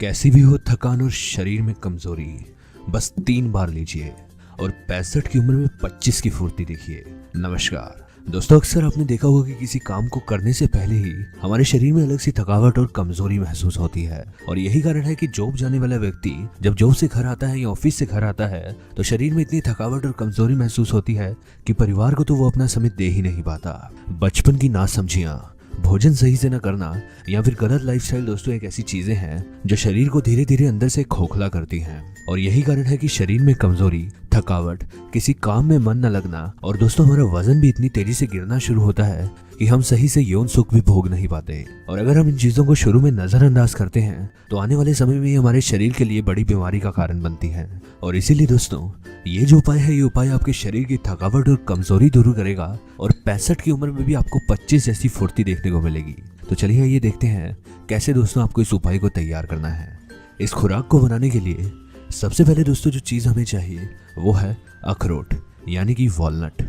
कैसी भी हो थकान और शरीर में कमजोरी, बस 3 बार लीजिए और 65 की उम्र में 25 की फुर्ती देखिए। नमस्कार दोस्तों, अक्सर आपने देखा होगा कि किसी काम को करने से पहले ही हमारे शरीर में अलग सी थकावट और कमजोरी महसूस होती है। और यही कारण है कि जॉब जाने वाला व्यक्ति जब जॉब से घर आता है या ऑफिस से घर आता है तो शरीर में इतनी थकावट और कमजोरी महसूस होती है कि परिवार को तो वो अपना समय दे ही नहीं पाता। बचपन की नासमझियां, भोजन सही से न करना या फिर गलत लाइफस्टाइल दोस्तों एक ऐसी चीजें हैं जो शरीर को धीरे धीरे अंदर से खोखला करती हैं। और यही कारण है कि शरीर में कमजोरी, थकावट, किसी काम में मन न लगना और दोस्तों हमारा वजन भी इतनी तेजी से गिरना शुरू होता है कि हम सही से यौन सुख भी भोग नहीं पाते। और अगर हम इन चीजों को शुरू में नजरअंदाज करते हैं तो आने वाले समय में हमारे शरीर के लिए बड़ी बीमारी का कारण बनती है। और इसीलिए दोस्तों ये जो उपाय है, ये उपाय आपके शरीर की थकावट और कमजोरी दूर करेगा और 65 की उम्र में भी आपको 25 जैसी फुर्ती देखने को मिलेगी। तो चलिए ये देखते हैं कैसे दोस्तों आपको इस उपाय को तैयार करना है। इस खुराक को बनाने के लिए सबसे पहले दोस्तों जो चीज हमें चाहिए वो है अखरोट, यानी कि वॉलनट।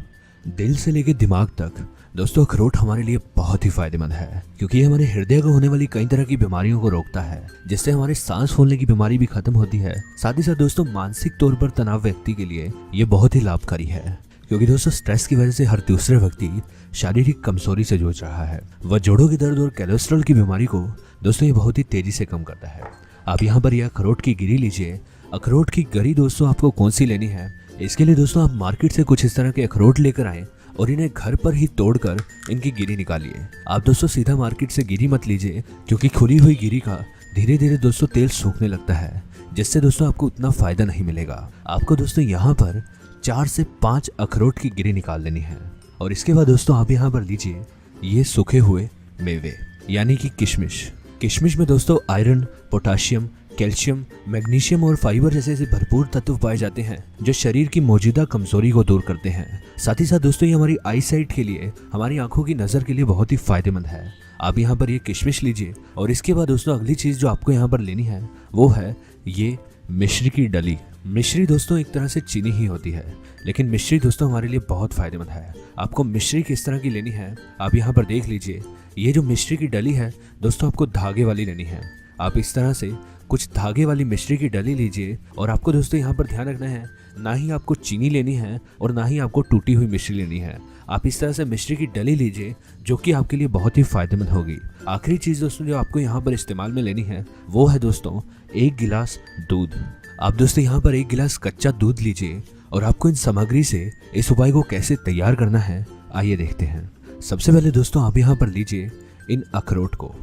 दिल से लेकर दिमाग तक दोस्तों अखरोट हमारे लिए बहुत ही फायदेमंद है, क्योंकि ये हमारे हृदय को होने वाली कई तरह की बीमारियों को रोकता है, जिससे हमारे सांस फूलने की बीमारी भी खत्म होती है। साथ ही साथ दोस्तों मानसिक तौर पर तनाव व्यक्ति के लिए ये बहुत ही लाभकारी है, क्योंकि दोस्तों स्ट्रेस की वजह से हर दूसरे व्यक्ति शारीरिक कमजोरी से जूझ रहा है। वह जोड़ों के दर्द और कोलेस्ट्रॉल की बीमारी को दोस्तों ये बहुत ही तेजी से कम करता है। आप यहाँ पर यह अखरोट की गिरी लीजिए। अखरोट की गरी दोस्तों आपको कौन सी लेनी है, इसके लिए दोस्तों आप मार्केट से कुछ इस तरह के अखरोट लेकर आए और इन्हें घर पर ही तोड़कर इनकी गिरी निकालिए। आप दोस्तों सीधा मार्केट से गिरी मत लीजिए, क्योंकि खुली हुई गिरी का धीरे धीरे दोस्तों तेल सूखने लगता है, जिससे दोस्तों आपको उतना फायदा नहीं मिलेगा। आपको दोस्तों यहाँ पर 4 से 5 अखरोट की गिरी निकाल लेनी है। और इसके बाद दोस्तों आप यहाँ पर लीजिए ये सूखे हुए मेवे, यानी कि किशमिश। किशमिश में दोस्तों आयरन, पोटाशियम, कैल्शियम, मैग्नीशियम और फाइबर जैसे ऐसे भरपूर तत्व पाए जाते हैं जो शरीर की मौजूदा कमजोरी को दूर करते हैं। साथ ही साथ दोस्तों ये हमारी आई साइट के लिए, हमारी आंखों की नजर के लिए बहुत ही फायदेमंद है। आप यहाँ पर ये किशमिश लीजिए। और इसके बाद दोस्तों अगली चीज जो आपको यहाँ पर लेनी है वो है ये मिश्री की डली। मिश्री दोस्तों एक तरह से चीनी ही होती है, लेकिन मिश्री दोस्तों हमारे लिए बहुत फायदेमंद है। आपको मिश्री किस तरह की लेनी है आप यहाँ पर देख लीजिए। ये जो मिश्री की डली है दोस्तों आपको धागे वाली लेनी है। आप इस तरह से कुछ धागे वाली मिश्री की डली लीजिए। और आपको दोस्तों यहाँ पर ध्यान रखना है, ना ही आपको चीनी लेनी है और ना ही आपको टूटी हुई मिश्री लेनी है। आप इस तरह से मिश्री की डली लीजिए, जो कि आपके लिए बहुत ही फायदेमंद होगी। आखिरी चीज दोस्तों जो आपको यहाँ पर इस्तेमाल में लेनी है वो है दोस्तों 1 गिलास दूध। आप दोस्तों यहाँ पर 1 गिलास कच्चा दूध लीजिए। और आपको इन सामग्री से इस उपाय को कैसे तैयार करना है आइए देखते हैं। सबसे पहले दोस्तों आप यहाँ पर लीजिए इन अखरोट को।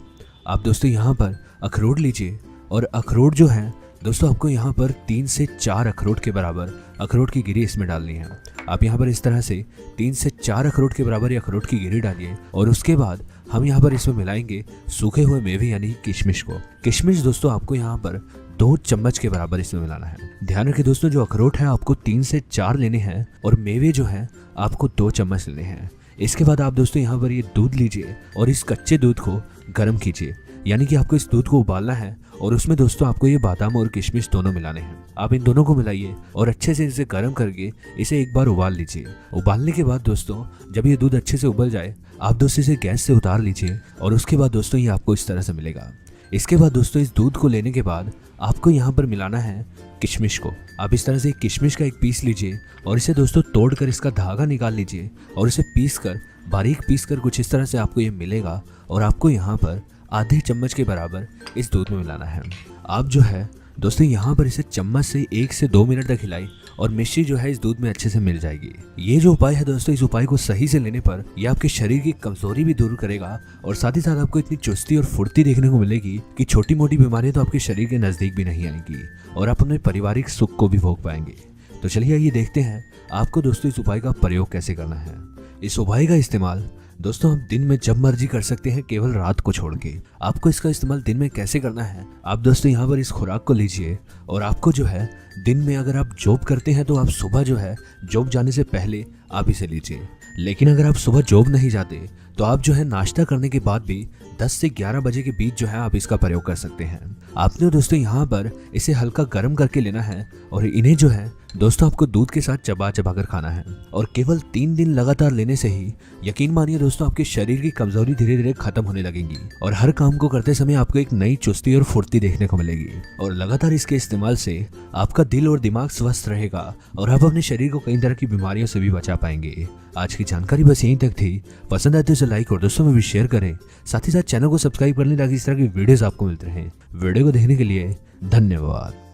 आप दोस्तों यहाँ पर अखरोट लीजिए और अखरोट जो है दोस्तों आपको यहाँ पर 3 से 4 अखरोट के बराबर अखरोट की गिरी इसमें डालनी है। आप यहाँ पर इस तरह से 3 से 4 अखरोट के बराबर ये अखरोट की गिरी डालिए। और उसके बाद हम यहाँ पर इसमें मिलाएंगे सूखे हुए मेवे, यानी किशमिश को। किशमिश दोस्तों आपको यहाँ पर 2 चम्मच के बराबर इसमें मिलाना है। ध्यान रखिए दोस्तों जो अखरोट है आपको 3 से 4 लेने हैं और मेवे जो है आपको 2 चम्मच लेने हैं। इसके बाद आप दोस्तों यहाँ पर ये दूध लीजिए और इस कच्चे दूध को गर्म कीजिए, यानी कि आपको इस दूध को उबालना है और उसमें दोस्तों आपको ये बादाम और किशमिश दोनों मिलाने हैं। आप इन दोनों को मिलाइए और अच्छे से इसे गर्म करके इसे एक बार उबाल लीजिए। उबालने के बाद दोस्तों जब ये दूध अच्छे से उबल जाए आप दोस्तों इसे गैस से उतार लीजिए। और उसके बाद दोस्तों ये आपको इस तरह से मिलेगा। इसके बाद दोस्तों इस दूध को लेने के बाद आपको यहाँ पर मिलाना है किशमिश को। आप इस तरह से किशमिश का एक पीस लीजिए और इसे दोस्तों तोड़कर इसका धागा निकाल लीजिए और इसे बारीक पीस कर कुछ इस तरह से आपको ये मिलेगा। और आपको यहाँ पर आधे चम्मच के बराबर इस दूध में मिलाना है। आप जो है दोस्तों यहाँ पर इसे चम्मच से 1 से 2 मिनट तक हिलाएं और मिश्री जो है इस दूध में अच्छे से मिल जाएगी। ये जो उपाय है दोस्तों, इस उपाय को सही से लेने पर ये आपके शरीर की कमजोरी भी दूर करेगा और साथ ही साथ आपको इतनी चुस्ती और फुर्ती देखने को मिलेगी कि छोटी मोटी बीमारियां तो आपके शरीर के नजदीक भी नहीं आएंगी और आप अपने पारिवारिक सुख को भी भोग पाएंगे। तो चलिए ये देखते हैं आपको दोस्तों इस उपाय का प्रयोग कैसे करना है। इस उपाय का इस्तेमाल दोस्तों आप दिन में जब मर्जी कर सकते हैं, केवल रात को छोड़ के। आपको इसका इस्तेमाल दिन में कैसे करना है, आप दोस्तों यहाँ पर इस खुराक को लीजिए और आपको जो है दिन में अगर आप जॉब करते हैं तो आप सुबह जो है जॉब जाने से पहले आप इसे लीजिए। लेकिन अगर आप सुबह जॉब नहीं जाते तो आप जो है नाश्ता करने के बाद भी 10 से 11 बजे के बीच जो है आप इसका प्रयोग कर सकते हैं। आपने दोस्तों यहाँ पर इसे हल्का गर्म करके लेना है और इन्हें जो है दोस्तों आपको दूध के साथ चबा चबा कर खाना है। और केवल 3 दिन लगातार लेने से ही यकीन मानिए दोस्तों आपके शरीर की कमजोरी धीरे धीरे खत्म होने लगेगी और हर काम को करते समय आपको एक नई चुस्ती और फुर्ती देखने को मिलेगी। और लगातार इसके इस्तेमाल से आपका दिल और दिमाग स्वस्थ रहेगा और आप अपने शरीर को कई तरह की बीमारियों से भी बचा पाएंगे। आज की जानकारी बस यहीं तक थी। पसंद आए तो इसे लाइक और दोस्तों में भी शेयर करें। साथ ही साथ चैनल को सब्सक्राइब कर लें ताकि इस तरह की वीडियोस आपको मिलते रहें। वीडियो को देखने के लिए धन्यवाद।